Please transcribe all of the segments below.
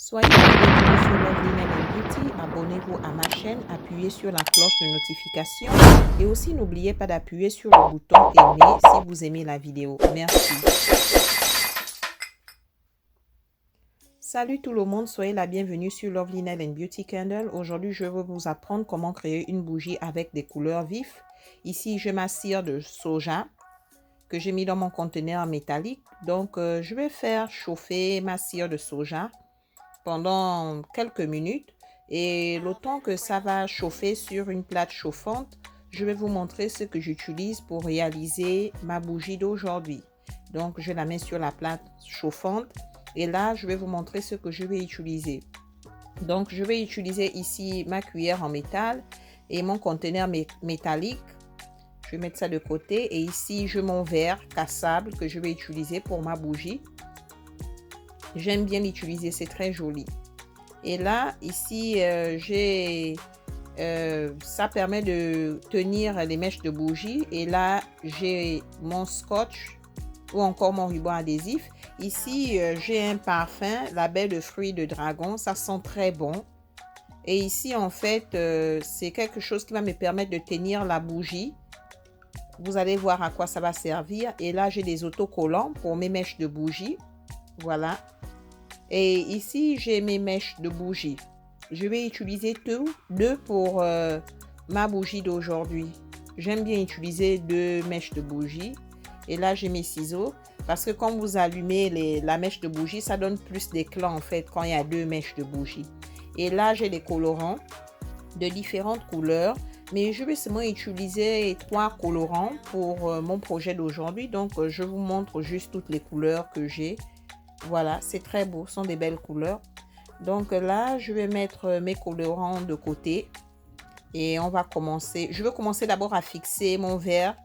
Soyez les bienvenus sur Loveliness Beauty. Abonnez-vous à ma chaîne, appuyez sur la cloche de notification et aussi n'oubliez pas d'appuyer sur le bouton aimer si vous aimez la vidéo. Merci. Salut tout le monde, soyez la bienvenue sur Loveliness Beauty Candle. Aujourd'hui, je vais vous apprendre comment créer une bougie avec des couleurs vives. Ici, je ma cire de soja que j'ai mis dans mon conteneur métallique. Donc, je vais faire chauffer ma cire de soja pendant quelques minutes et le temps que ça va chauffer sur une plate chauffante, je vais vous montrer ce que j'utilise pour réaliser ma bougie d'aujourd'hui. Donc, je la mets sur la plate chauffante et là, je vais vous montrer ce que je vais utiliser. Donc, je vais utiliser ici ma cuillère en métal et mon conteneur métallique. Je vais mettre ça de côté et ici, j'ai mon verre cassable que je vais utiliser pour ma bougie. J'aime bien l'utiliser, c'est très joli. Et là, ici, ça permet de tenir les mèches de bougie. Et là, j'ai mon scotch ou encore mon ruban adhésif. Ici, j'ai un parfum, la baie de fruits de dragon. Ça sent très bon. Et ici, en fait, c'est quelque chose qui va me permettre de tenir la bougie. Vous allez voir à quoi ça va servir. Et là, j'ai des autocollants pour mes mèches de bougie. Voilà. Et ici, j'ai mes mèches de bougie. Je vais utiliser deux pour ma bougie d'aujourd'hui. J'aime bien utiliser 2 mèches de bougie. Et là, j'ai mes ciseaux. Parce que quand vous allumez la mèche de bougie, ça donne plus d'éclat en fait quand il y a 2 mèches de bougie. Et là, j'ai des colorants de différentes couleurs. Mais je vais seulement utiliser 3 colorants pour mon projet d'aujourd'hui. Donc, je vous montre juste toutes les couleurs que j'ai. Voilà, c'est très beau, ce sont des belles couleurs. Donc là, je vais mettre mes colorants de côté et on va commencer. Je vais commencer d'abord à fixer mon verre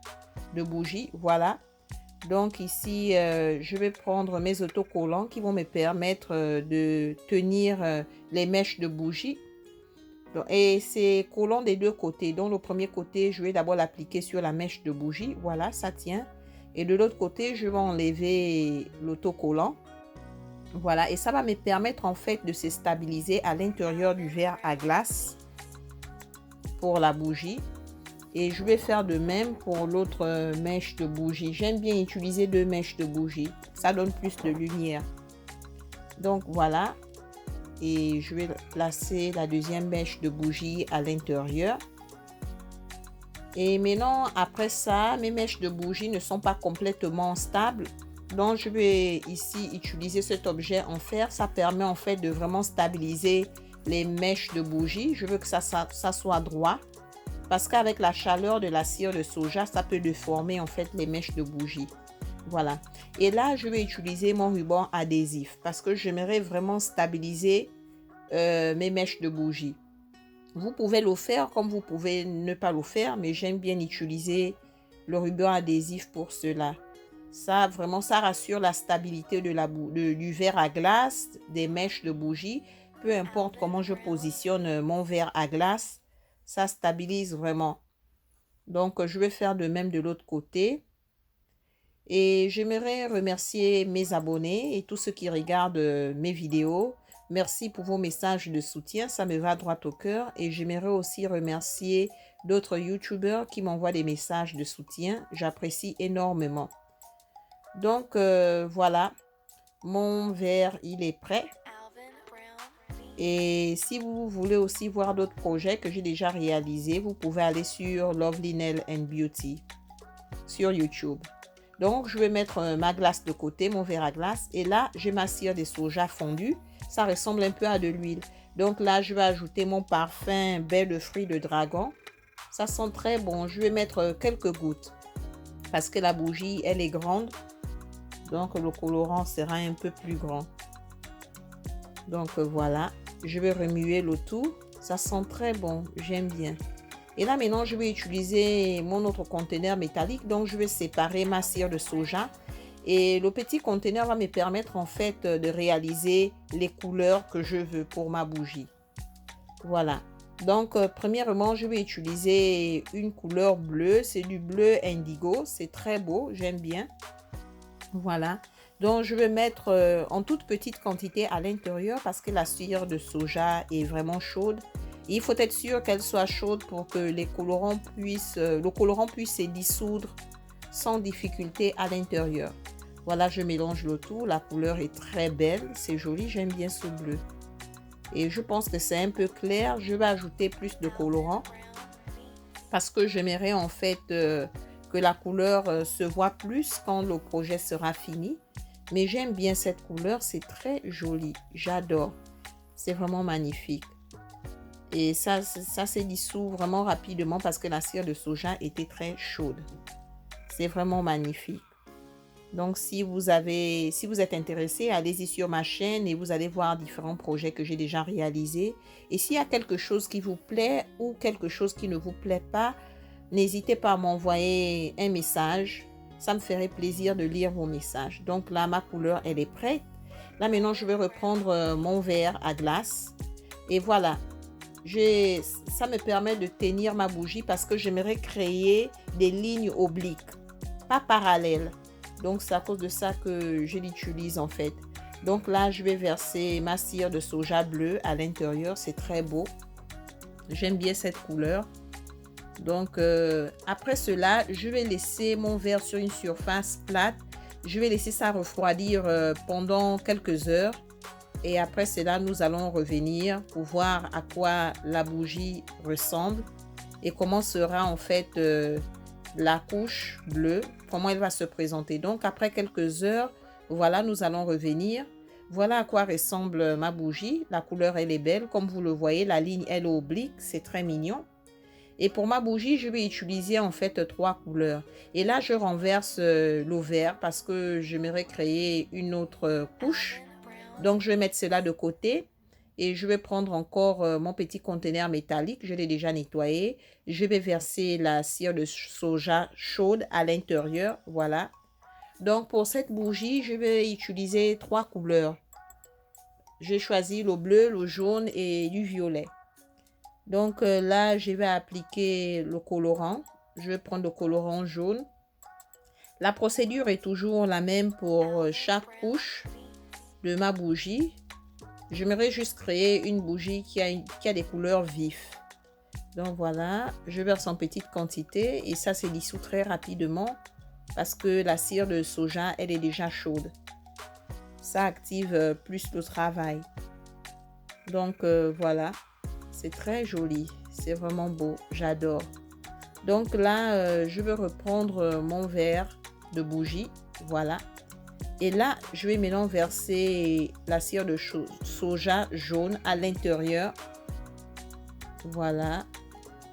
de bougie. Voilà. Donc ici, je vais prendre mes autocollants qui vont me permettre de tenir les mèches de bougie. Et c'est collant des deux côtés. Donc le premier côté, je vais d'abord l'appliquer sur la mèche de bougie. Voilà, ça tient. Et de l'autre côté, je vais enlever l'autocollant. Voilà, et ça va me permettre en fait de se stabiliser à l'intérieur du verre à glace pour la bougie. Et je vais faire de même pour l'autre mèche de bougie. J'aime bien utiliser 2 mèches de bougie. Ça donne plus de lumière. Donc voilà. Et je vais placer la deuxième mèche de bougie à l'intérieur. Et maintenant, après ça, mes mèches de bougie ne sont pas complètement stables. Donc, je vais ici utiliser cet objet en fer. Ça permet en fait de vraiment stabiliser les mèches de bougie. Je veux que ça soit droit. Parce qu'avec la chaleur de la cire de soja, ça peut déformer en fait les mèches de bougie. Voilà. Et là, je vais utiliser mon ruban adhésif. Parce que j'aimerais vraiment stabiliser mes mèches de bougie. Vous pouvez le faire comme vous pouvez ne pas le faire. Mais j'aime bien utiliser le ruban adhésif pour cela. Ça, vraiment, ça rassure la stabilité du verre à glace, des mèches de bougie. Peu importe comment je positionne mon verre à glace, ça stabilise vraiment. Donc, je vais faire de même de l'autre côté. Et j'aimerais remercier mes abonnés et tous ceux qui regardent mes vidéos. Merci pour vos messages de soutien, ça me va droit au cœur. Et j'aimerais aussi remercier d'autres YouTubeurs qui m'envoient des messages de soutien. J'apprécie énormément. Donc, voilà, mon verre, il est prêt. Et si vous voulez aussi voir d'autres projets que j'ai déjà réalisés, vous pouvez aller sur Loveliness Beauty sur YouTube. Donc, je vais mettre ma glace de côté, mon verre à glace. Et là, j'ai ma cire de soja fondue. Ça ressemble un peu à de l'huile. Donc là, je vais ajouter mon parfum baie de fruits de dragon. Ça sent très bon. Je vais mettre quelques gouttes parce que la bougie, elle est grande. Donc, le colorant sera un peu plus grand. Donc, voilà. Je vais remuer le tout. Ça sent très bon. J'aime bien. Et là, maintenant, je vais utiliser mon autre conteneur métallique. Donc, je vais séparer ma cire de soja. Et le petit conteneur va me permettre, en fait, de réaliser les couleurs que je veux pour ma bougie. Voilà. Donc, premièrement, je vais utiliser une couleur bleue. C'est du bleu indigo. C'est très beau. J'aime bien. Voilà. Donc, je vais mettre en toute petite quantité à l'intérieur parce que la cire de soja est vraiment chaude. Et il faut être sûr qu'elle soit chaude pour que le colorant puisse se dissoudre sans difficulté à l'intérieur. Voilà, je mélange le tout. La couleur est très belle, c'est joli, j'aime bien ce bleu. Et je pense que c'est un peu clair. Je vais ajouter plus de colorant parce que j'aimerais en fait que la couleur se voit plus quand le projet sera fini. Mais j'aime bien cette couleur, c'est très joli, j'adore. C'est vraiment magnifique. Et ça se dissout vraiment rapidement parce que la cire de soja était très chaude. C'est vraiment magnifique. Donc, si vous êtes intéressé, allez-y sur ma chaîne et vous allez voir différents projets que j'ai déjà réalisés. Et s'il y a quelque chose qui vous plaît ou quelque chose qui ne vous plaît pas, n'hésitez pas à m'envoyer un message. Ça me ferait plaisir de lire vos messages. Donc là, ma couleur, elle est prête. Là, maintenant, je vais reprendre mon verre à glace. Et voilà. Ça me permet de tenir ma bougie parce que j'aimerais créer des lignes obliques, pas parallèles. Donc, c'est à cause de ça que je l'utilise en fait. Donc là, je vais verser ma cire de soja bleu à l'intérieur. C'est très beau. J'aime bien cette couleur. Donc, après cela, je vais laisser mon verre sur une surface plate. Je vais laisser ça refroidir pendant quelques heures. Et après cela, nous allons revenir pour voir à quoi la bougie ressemble et comment sera en fait la couche bleue, comment elle va se présenter. Donc, après quelques heures, voilà, nous allons revenir. Voilà à quoi ressemble ma bougie. La couleur, elle est belle. Comme vous le voyez, la ligne, elle est oblique. C'est très mignon. Et pour ma bougie, je vais utiliser en fait 3 couleurs. Et là, je renverse le verre parce que j'aimerais créer une autre couche. Donc, je vais mettre cela de côté. Et je vais prendre encore mon petit conteneur métallique. Je l'ai déjà nettoyé. Je vais verser la cire de soja chaude à l'intérieur. Voilà. Donc, pour cette bougie, je vais utiliser 3 couleurs. J'ai choisi le bleu, le jaune et du violet. Donc là, je vais appliquer le colorant. Je vais prendre le colorant jaune. La procédure est toujours la même pour chaque couche de ma bougie. J'aimerais juste créer une bougie qui a des couleurs vives. Donc voilà, je verse en petite quantité et ça se dissout très rapidement parce que la cire de soja, elle est déjà chaude. Ça active plus le travail. Donc voilà. C'est très joli, c'est vraiment beau, j'adore. Donc là, je vais reprendre mon verre de bougie, voilà. Et là, je vais maintenant verser la cire de soja jaune à l'intérieur. Voilà,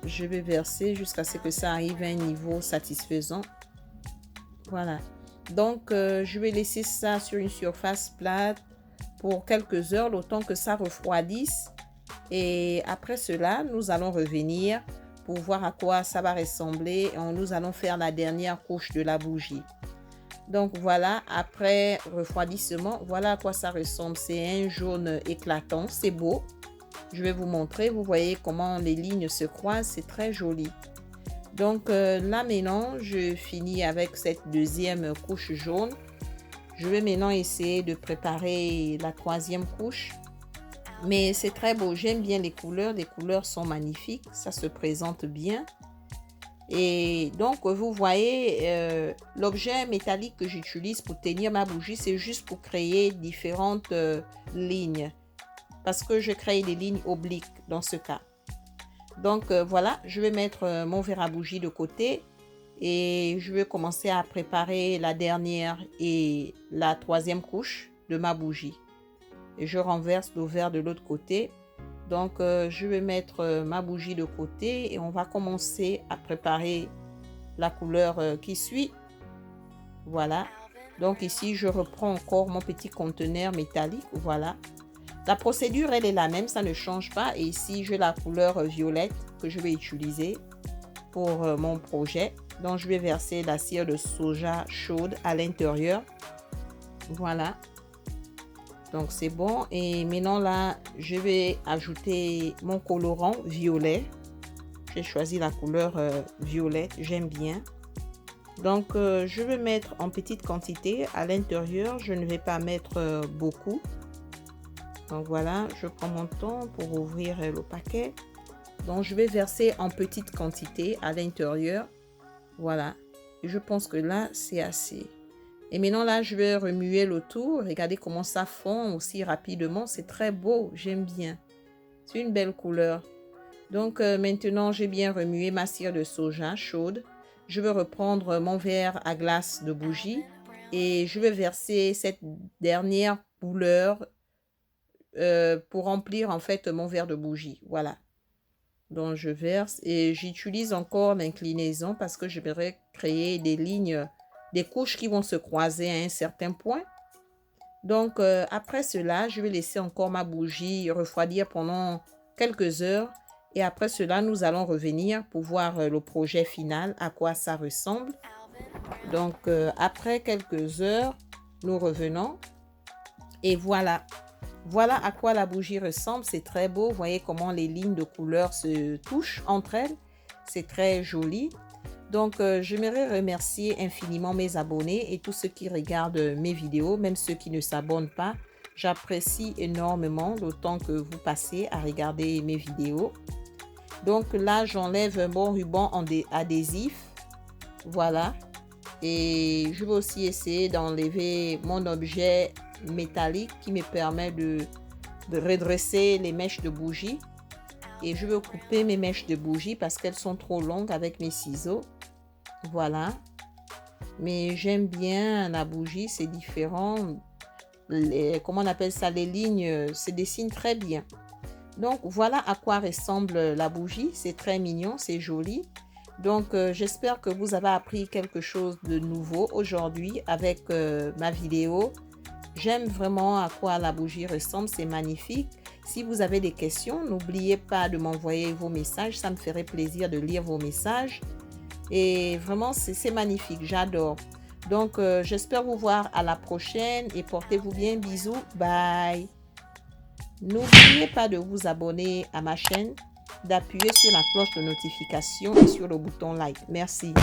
je vais verser jusqu'à ce que ça arrive à un niveau satisfaisant. Voilà, donc je vais laisser ça sur une surface plate pour quelques heures, le temps que ça refroidisse. Et après cela, nous allons revenir pour voir à quoi ça va ressembler. Et nous allons faire la dernière couche de la bougie. Donc voilà, après refroidissement, voilà à quoi ça ressemble. C'est un jaune éclatant, c'est beau. Je vais vous montrer, vous voyez comment les lignes se croisent, c'est très joli. Donc là maintenant, je finis avec cette deuxième couche jaune. Je vais maintenant essayer de préparer la troisième couche. Mais c'est très beau, j'aime bien les couleurs sont magnifiques, ça se présente bien. Et donc, vous voyez, l'objet métallique que j'utilise pour tenir ma bougie, c'est juste pour créer différentes lignes. Parce que je crée des lignes obliques dans ce cas. Donc, voilà, je vais mettre mon verre à bougie de côté. Et je vais commencer à préparer la dernière et la troisième couche de ma bougie. Et je renverse le verre de l'autre côté. Donc, je vais mettre ma bougie de côté et on va commencer à préparer la couleur qui suit. Voilà. Donc, ici, je reprends encore mon petit conteneur métallique. Voilà. La procédure, elle est la même, ça ne change pas. Et ici, j'ai la couleur violette que je vais utiliser pour mon projet. Donc, je vais verser la cire de soja chaude à l'intérieur. Voilà. Donc, c'est bon. Et maintenant, là, je vais ajouter mon colorant violet. J'ai choisi la couleur violette. J'aime bien. Donc, je vais mettre en petite quantité. À l'intérieur, je ne vais pas mettre beaucoup. Donc voilà, je prends mon temps pour ouvrir le paquet. Donc, je vais verser en petite quantité à l'intérieur. Voilà. Et je pense que là, c'est assez. Et maintenant, là, je vais remuer le tout. Regardez comment ça fond aussi rapidement. C'est très beau. J'aime bien. C'est une belle couleur. Donc, maintenant, j'ai bien remué ma cire de soja chaude. Je vais reprendre mon verre à glace de bougie et je vais verser cette dernière couleur pour remplir en fait mon verre de bougie. Voilà. Donc, je verse et j'utilise encore l'inclinaison parce que je vais créer des lignes, des couches qui vont se croiser à un certain point. Donc, après cela, je vais laisser encore ma bougie refroidir pendant quelques heures. Et après cela, nous allons revenir pour voir le projet final, à quoi ça ressemble. Donc, après quelques heures, nous revenons. Et voilà. Voilà à quoi la bougie ressemble. C'est très beau. Vous voyez comment les lignes de couleur se touchent entre elles. C'est très joli. Donc, j'aimerais remercier infiniment mes abonnés et tous ceux qui regardent mes vidéos, même ceux qui ne s'abonnent pas. J'apprécie énormément le temps que vous passez à regarder mes vidéos. Donc là, j'enlève mon ruban adhésif. Voilà. Et je vais aussi essayer d'enlever mon objet métallique qui me permet de redresser les mèches de bougie. Et je vais couper mes mèches de bougie parce qu'elles sont trop longues avec mes ciseaux. Voilà. Mais j'aime bien la bougie, c'est différent. Comment on appelle ça? Les lignes se dessinent très bien. Donc, voilà à quoi ressemble la bougie. C'est très mignon, c'est joli. Donc, j'espère que vous avez appris quelque chose de nouveau aujourd'hui avec ma vidéo. J'aime vraiment à quoi la bougie ressemble, c'est magnifique. Si vous avez des questions, n'oubliez pas de m'envoyer vos messages. Ça me ferait plaisir de lire vos messages. Et vraiment, c'est magnifique, j'adore. Donc, j'espère vous voir à la prochaine et portez-vous bien. Bisous, bye. N'oubliez pas de vous abonner à ma chaîne, d'appuyer sur la cloche de notification et sur le bouton like. Merci.